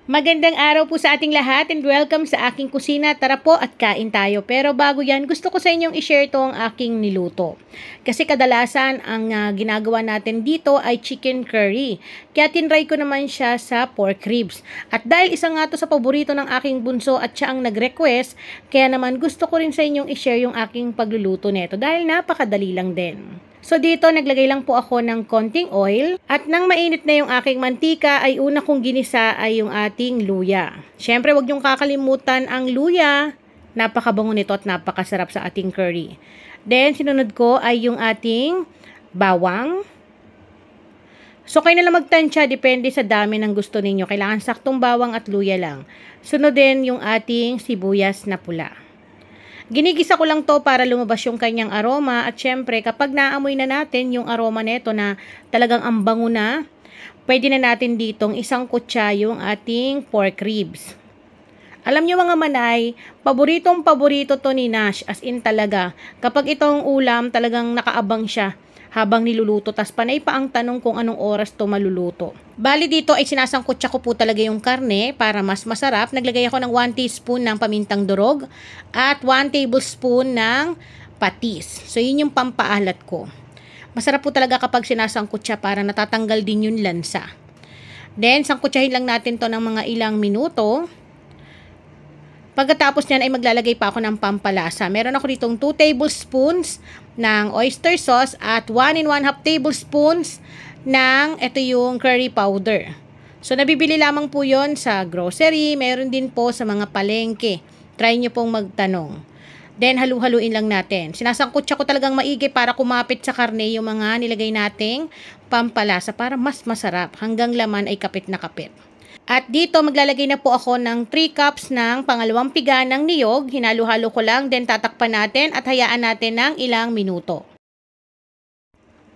Magandang araw po sa ating lahat and welcome sa aking kusina. Tara po at kain tayo. Pero bago yan, gusto ko sa inyong i-share to ang aking niluto. Kasi kadalasan ang ginagawa natin dito ay chicken curry. Kaya tinry ko naman siya sa pork ribs. At dahil isa nga to sa paborito ng aking bunso at siya ang nag-request, kaya naman gusto ko rin sa inyong i-share yung aking pagluluto nito dahil napakadali lang din. So dito, naglagay lang po ako ng konting oil at nang mainit na yung aking mantika ay una kong ginisa ay yung ating luya. Siyempre, wag niyong kakalimutan ang luya. Napakabango nito at napakasarap sa ating curry. Then, sinunod ko ay yung ating bawang. So, kayo na lang magtansya, depende sa dami ng gusto ninyo. Kailangan saktong bawang at luya lang. Sunod din yung ating sibuyas na pula. Ginigisa ko lang to para lumabas yung kanyang aroma at syempre kapag naamoy na natin yung aroma nito na talagang ang bango na, pwede na natin ditong isang kutsa yung ating pork ribs. Alam nyo mga manay, paborito to ni Nash, as in talaga. Kapag itong ulam talagang nakaabang siya habang niluluto, tas panay pa ang tanong kung anong oras to maluluto. Bali dito ay sinasangkutsa ko po talaga yung karne para mas masarap. Naglagay ako ng 1 teaspoon ng pamintang durog at 1 tablespoon ng patis. So yun yung pampaalat ko. Masarap po talaga kapag sinasangkutsa para natatanggal din yung lansa. Then sangkutsahin lang natin to ng mga ilang minuto. Pagkatapos niyan ay maglalagay pa ako ng pampalasa. Meron ako ditong 2 tablespoons ng oyster sauce at 1 1/2 tablespoons ng ito yung curry powder. So nabibili lamang po yon sa grocery. Meron din po sa mga palengke. Try nyo pong magtanong. Then halu-haluin lang natin. Sinasangkutsa ko talagang maigi para kumapit sa karne yung mga nilagay nating pampalasa para mas masarap. Hanggang laman ay kapit na kapit. At dito maglalagay na po ako ng 3 cups ng pangalawang piga ng niyog. Hinalo-halo ko lang, then tatakpan natin at hayaan natin ng ilang minuto.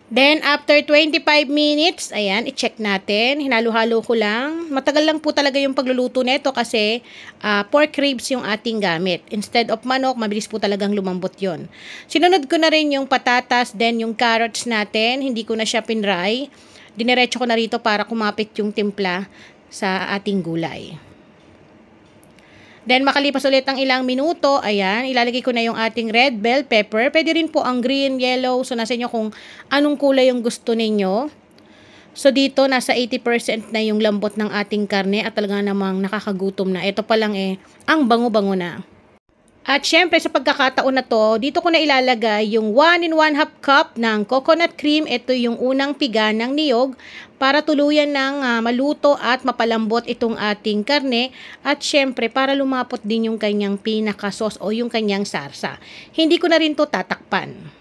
Then after 25 minutes, ayan, i-check natin. Hinalo-halo ko lang. Matagal lang po talaga yung pagluluto nito kasi pork ribs yung ating gamit. Instead of manok, mabilis po talagang lumambot yon. Sinunod ko na rin yung patatas, then yung carrots natin. Hindi ko na siya pinray. Dinerecho ko na rito para kumapit yung timpla sa ating gulay. Then makalipas ulit ang ilang minuto, ayan, ilalagay ko na yung ating red bell pepper. Pwede rin po ang green, yellow, so nasa inyo kung anong kulay yung gusto ninyo. So dito nasa 80% na yung lambot ng ating karne at talaga namang nakakagutom na. Ito pa lang ang bango-bango na. At syempre sa pagkakataon na to, dito ko na ilalagay yung 1 1/2 cup ng coconut cream. Ito yung unang piga ng niyog para tuluyan ng maluto at mapalambot itong ating karne. At syempre para lumapot din yung kanyang pinaka-sauce o yung kanyang sarsa. Hindi ko na rin to tatakpan.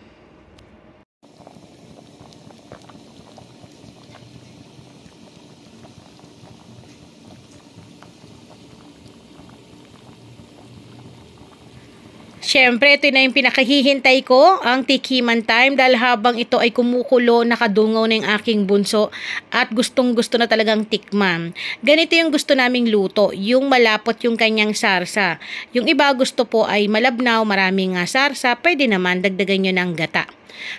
Siyempre, ito na yung pinakahihintay ko, ang tikhiman time, dahil habang ito ay kumukulo, nakadungaw na yung aking bunso at gustong-gusto na talagang tikman. Ganito yung gusto naming luto, yung malapot yung kanyang sarsa. Yung iba gusto po ay malabnaw, maraming sarsa, pwede naman dagdagan nyo ng gata.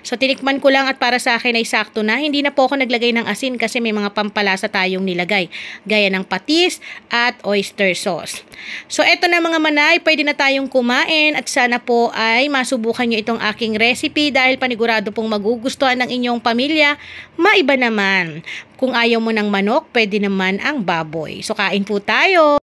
So tinikman ko lang at para sa akin ay sakto na. Hindi na po ako naglagay ng asin kasi may mga pampalasa tayong nilagay. Gaya ng patis at oyster sauce. So eto na mga manay, pwede na tayong kumain at sana po ay masubukan nyo itong aking recipe dahil panigurado pong magugustuhan ng inyong pamilya. Maiba naman. Kung ayaw mo ng manok, pwede naman ang baboy. So kain po tayo!